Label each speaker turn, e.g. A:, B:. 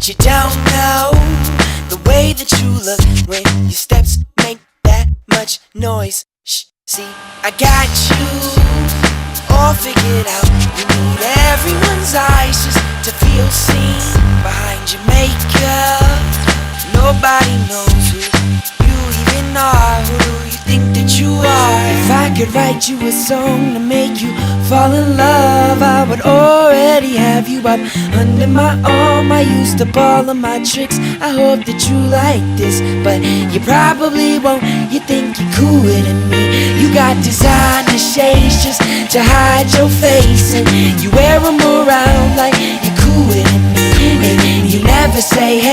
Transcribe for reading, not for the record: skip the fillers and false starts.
A: But you don't know the way that you look when your steps make that much noise. Shh, see, I got you all figured out. You need everyone's eyes just to feel seen. Behind your makeup, nobody knows who you even are. Who do you think that you are? If I could write you a song to make you fall in love, I would already have you up under my arm. I used up all of my tricks. I hope that you like this, but you probably won't. You think you're cooler than me. You got designer shades just to hide your face, and you wear them around like you're cooler than me. And you never say hey.